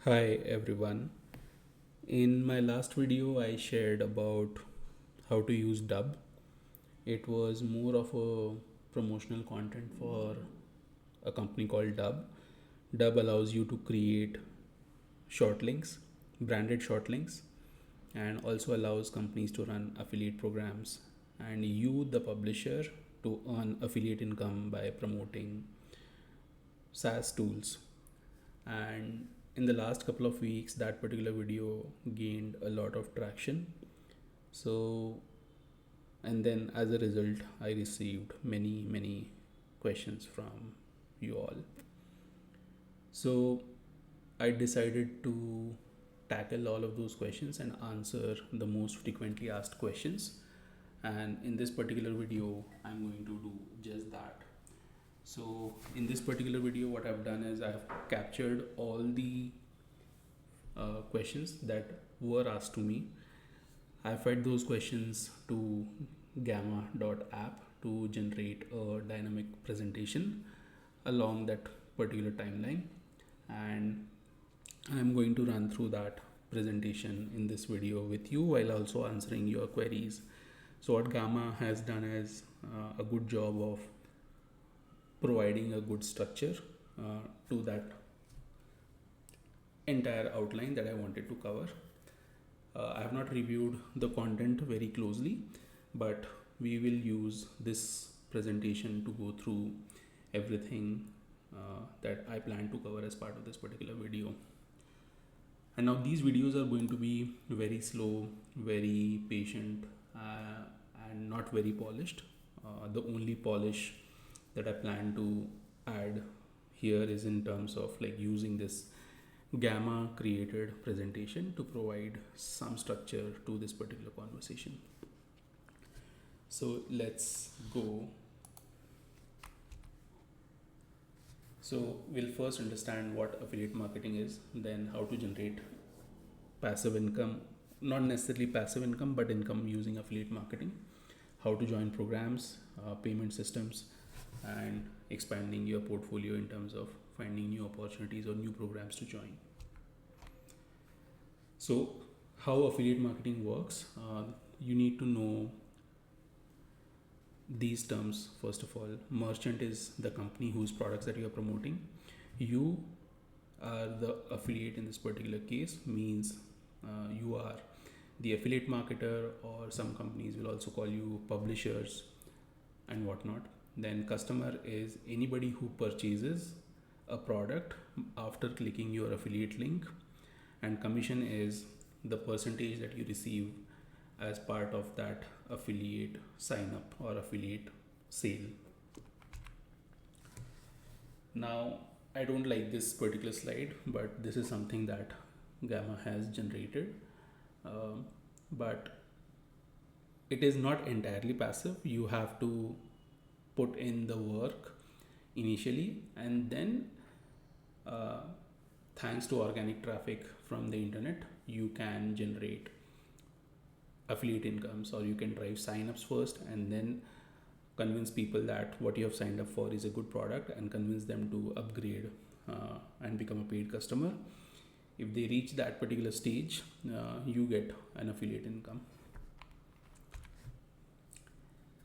Hi everyone. In my last video, I shared about how to use Dub. It was more of a promotional content for a company called Dub. Dub allows you to create short links, branded short links, and also allows companies to run affiliate programs and you, the publisher, to earn affiliate income by promoting SaaS tools. And in the last couple of weeks, that particular video gained a lot of traction. So, and then as a result, I received many questions from you all. So I decided to tackle all of those questions and answer the most frequently asked questions. And in this particular video, I'm going to do just that. So in this particular video, what I've done is I've captured all the questions that were asked to me. I fed those questions to gamma.app to generate a dynamic presentation along that particular timeline, and I'm going to run through that presentation in this video with you while also answering your queries. So what Gamma has done is a good job of providing a good structure to that entire outline that I wanted to cover. I have not reviewed the content very closely, but we will use this presentation to go through everything that I plan to cover as part of this particular video. And now these videos are going to be very slow, very patient, and not very polished. The only polish that I plan to add here is in terms of like using this Gamma created presentation to provide some structure to this particular conversation. So let's go. So we'll first understand what affiliate marketing is, then how to generate passive income, not necessarily passive income, but income using affiliate marketing, how to join programs, payment systems, and expanding your portfolio in terms of finding new opportunities or new programs to join. So, how affiliate marketing works, you need to know these terms. First of all, merchant is the company whose products that you are promoting. You are the affiliate in this particular case, means you are the affiliate marketer, or some companies will also call you publishers and whatnot. Then customer is anybody who purchases a product after clicking your affiliate link, and commission is the percentage that you receive as part of that affiliate sign up or affiliate sale. Now, I don't like this particular slide, but this is something that Gamma has generated. But it is not entirely passive. You have to put in the work initially, and then thanks to organic traffic from the internet, you can generate affiliate incomes, or you can drive signups first and then convince people that what you have signed up for is a good product and convince them to upgrade and become a paid customer. If they reach that particular stage, you get an affiliate income.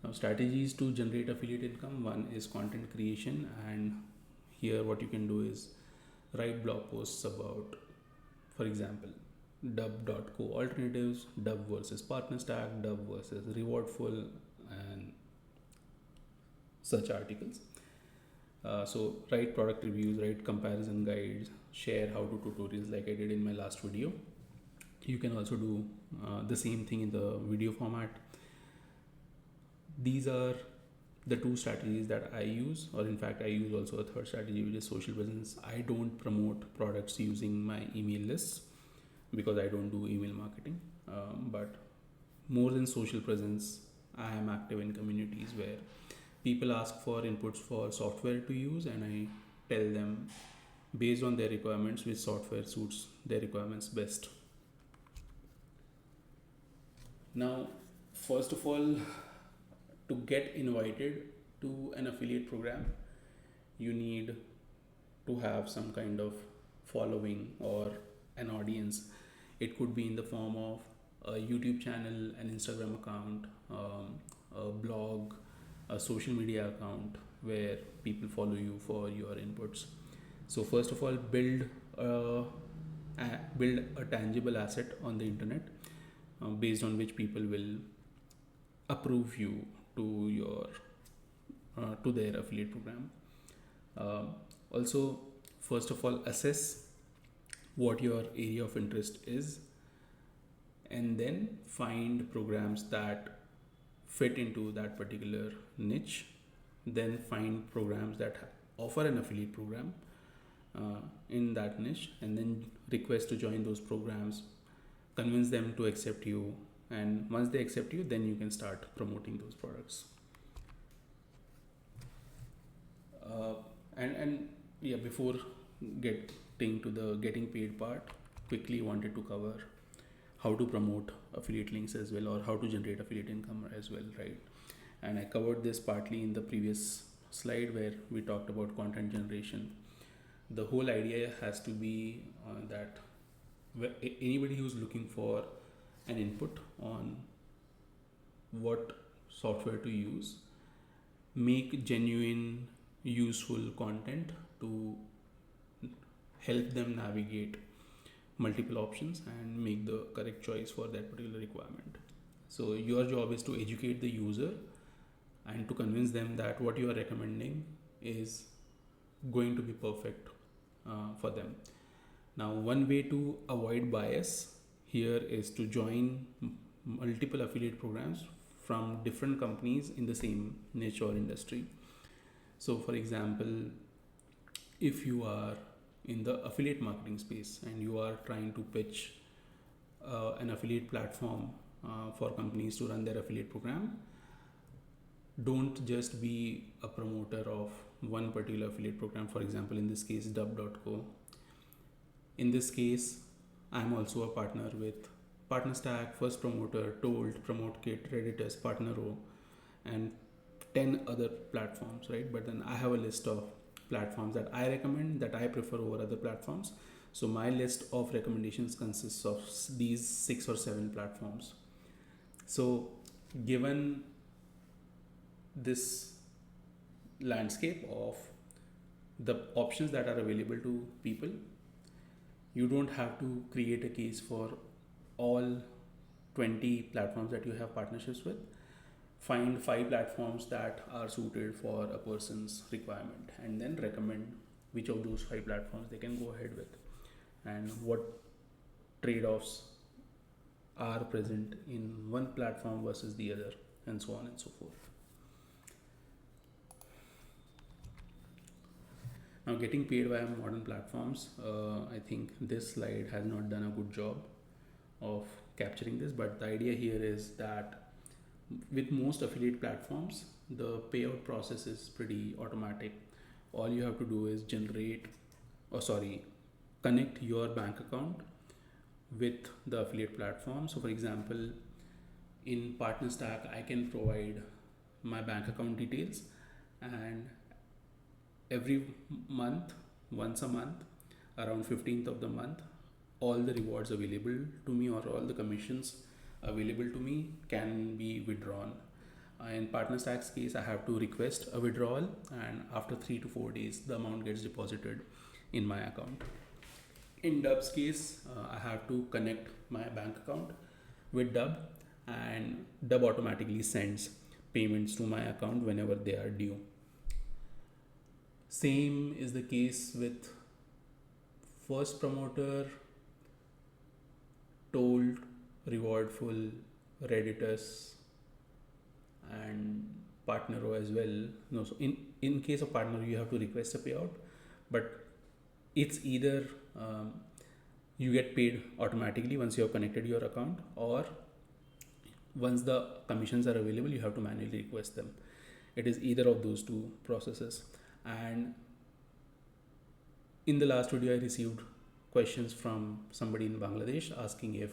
Now, strategies to generate affiliate income: one is content creation, and here what you can do is write blog posts about, for example, dub.co alternatives, dub versus partner stack, dub versus rewardful, and such articles. So write product reviews, write comparison guides, share how to tutorials like I did in my last video. You can also do the same thing in the video format. These are the two strategies that I use, or in fact I use also a third strategy, which is social presence. I don't promote products using my email lists because I don't do email marketing, but more than social presence, I am active in communities where people ask for inputs for software to use, and I tell them based on their requirements which software suits their requirements best. Now, first of all, to get invited to an affiliate program, you need to have some kind of following or an audience. It could be in the form of a YouTube channel, an Instagram account, a blog, a social media account where people follow you for your inputs. So first of all, build a tangible asset on the internet, based on which people will approve you to your to their affiliate program. Also, first of all, assess what your area of interest is, and then find programs that fit into that particular niche. Then find programs that offer an affiliate program in that niche, and then request to join those programs, convince them to accept you, and once they accept you, then you can start promoting those products. And yeah, before getting to the getting paid part, quickly wanted to cover how to promote affiliate links as well, or how to generate affiliate income as well, right? And I covered this partly in the previous slide where we talked about content generation. The whole idea has to be that anybody who's looking for an input on what software to use, make genuine useful content to help them navigate multiple options and make the correct choice for that particular requirement. So your job is to educate the user and to convince them that what you are recommending is going to be perfect for them. Now, one way to avoid bias here is to join multiple affiliate programs from different companies in the same niche or industry. So for example, if you are in the affiliate marketing space and you are trying to pitch an affiliate platform for companies to run their affiliate program, don't just be a promoter of one particular affiliate program. For example, in this case, dub.co. In this case, I'm also a partner with PartnerStack, First Promoter, Told, PromoteKit, Redditus, PartnerRow, and 10 other platforms, right? But then I have a list of platforms that I recommend, that I prefer over other platforms. So my list of recommendations consists of these 6 or 7 platforms. So given this landscape of the options that are available to people, you don't have to create a case for all 20 platforms that you have partnerships with. Find 5 platforms that are suited for a person's requirement, and then recommend which of those 5 platforms they can go ahead with, and what trade-offs are present in one platform versus the other, and so on and so forth. Now, getting paid via modern platforms, I think this slide has not done a good job of capturing this, but the idea here is that with most affiliate platforms, the payout process is pretty automatic. All you have to do is connect your bank account with the affiliate platform. So for example, in PartnerStack, I can provide my bank account details, and every month, once a month, around 15th of the month, all the rewards available to me, or all the commissions available to me, can be withdrawn. In PartnerStack's case, I have to request a withdrawal, and after 3 to 4 days, the amount gets deposited in my account. In Dub's case, I have to connect my bank account with Dub, and Dub automatically sends payments to my account whenever they are due. Same is the case with First Promoter, Told, Rewardful, Redditus, and PartnerRow as well. No, so in case of PartnerRow, you have to request a payout, but it's either you get paid automatically once you have connected your account, or once the commissions are available, you have to manually request them. It is either of those two processes. And in the last video, I received questions from somebody in Bangladesh asking if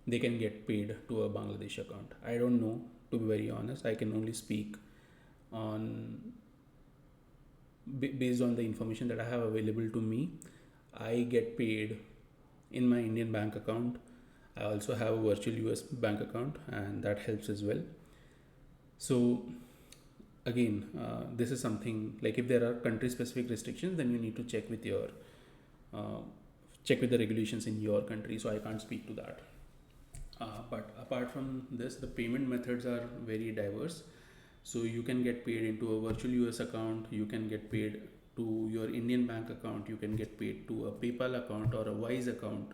they can get paid to a Bangladesh account. I don't know, to be very honest. I can only speak on based on the information that I have available to me. I get paid in my Indian bank account. I also have a virtual US bank account, and that helps as well. So again, this is something like if there are country specific restrictions, then you need to uh, check with the regulations in your country. So I can't speak to that. But apart from this, the payment methods are very diverse. So you can get paid into a virtual US account, you can get paid to your Indian bank account, you can get paid to a PayPal account or a Wise account,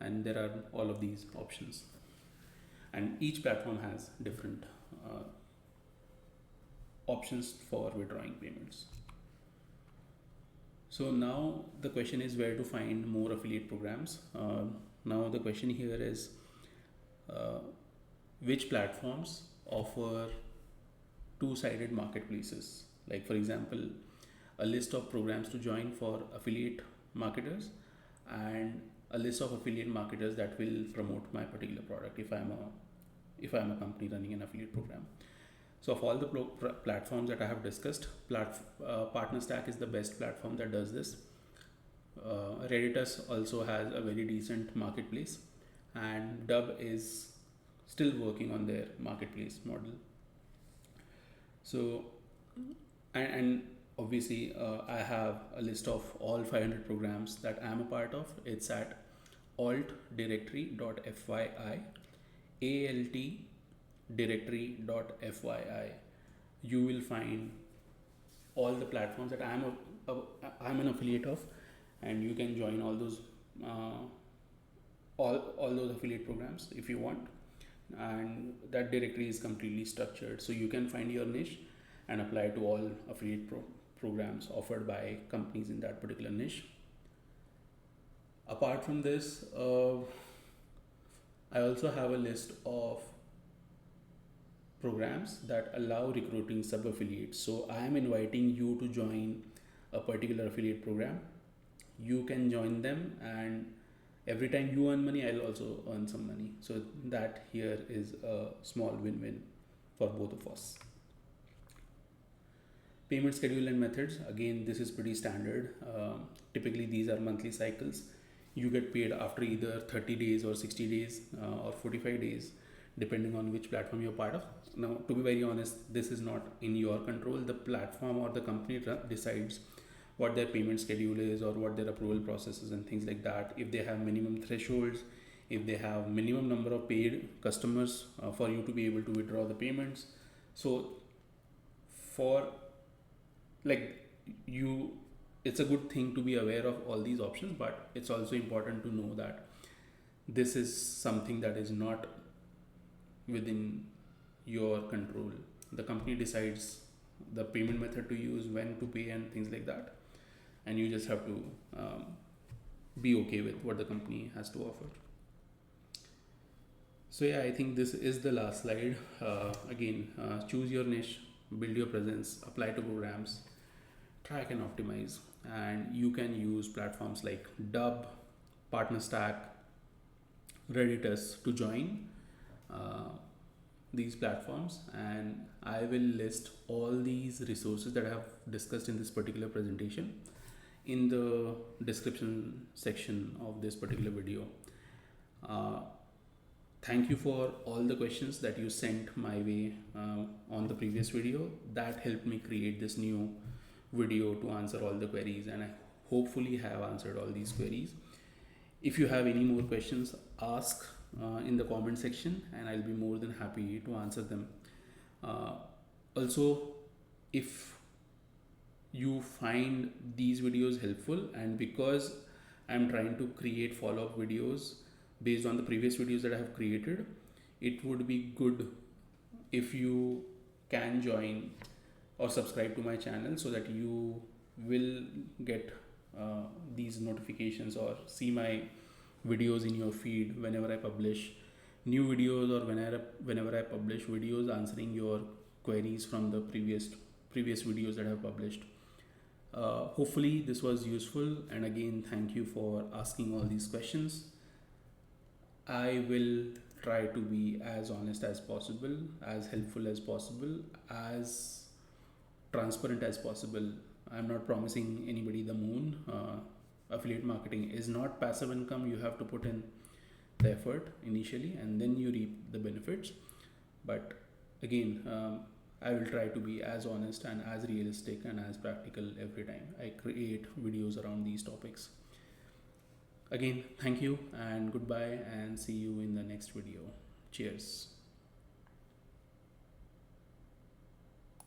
and there are all of these options. And each platform has different uh, options for withdrawing payments. So now the question is where to find more affiliate programs. Now the question here is uh, which platforms offer two-sided marketplaces. Like for example, a list of programs to join for affiliate marketers and a list of affiliate marketers that will promote my particular product if I'm a company running an affiliate program. So of all the platforms that I have discussed, PartnerStack is the best platform that does this. Redditus also has a very decent marketplace, and Dub is still working on their marketplace model. So, and obviously, I have a list of all 500 programs that I'm a part of. It's at altdirectory.fyi, altdirectory.fyi. You will find all the platforms that I'm an affiliate of, and you can join all those uh, all those affiliate programs if you want. And that directory is completely structured, so you can find your niche and apply to all affiliate programs offered by companies in that particular niche. Apart from this, I also have a list of programs that allow recruiting sub affiliates. So I am inviting you to join a particular affiliate program. You can join them, and every time you earn money, I'll also earn some money. So that here is a small win-win for both of us. Payment schedule and methods. Again, this is pretty standard. Typically, these are monthly cycles. You get paid after either 30 days or 60 days or 45 days, depending on which platform you're part of. Now, to be very honest, this is not in your control. The platform or the company decides what their payment schedule is or what their approval process is and things like that. If they have minimum thresholds, if they have minimum number of paid customers for you to be able to withdraw the payments. So for like you, it's a good thing to be aware of all these options, but it's also important to know that this is something that is not within your control. The company decides the payment method to use, when to pay, and things like that, and you just have to be okay with what the company has to offer. So yeah, I think this is the last slide. Again, choose your niche, build your presence, apply to programs, track and optimize, and you can use platforms like Dub, PartnerStack, Redditus to join these platforms, and I will list all these resources that I have discussed in this particular presentation in the description section of this particular video. Thank you for all the questions that you sent my way on the previous video. That helped me create this new video to answer all the queries, and I hopefully have answered all these queries. If you have any more questions, ask in the comment section, and I'll be more than happy to answer them. Also, if you find these videos helpful, and because I'm trying to create follow-up videos based on the previous videos that I have created, it would be good if you can join or subscribe to my channel so that you will get these notifications or see my videos in your feed whenever I publish new videos, or whenever I publish videos answering your queries from the previous videos that I have published. Hopefully this was useful, and again, thank you for asking all these questions. I will try to be as honest as possible, as helpful as possible, as transparent as possible. I'm not promising anybody the moon. affiliate marketing is not passive income. You have to put in the effort initially and then you reap the benefits. But again, I will try to be as honest and as realistic and as practical every time I create videos around these topics. Again, thank you and goodbye, and see you in the next video. Cheers.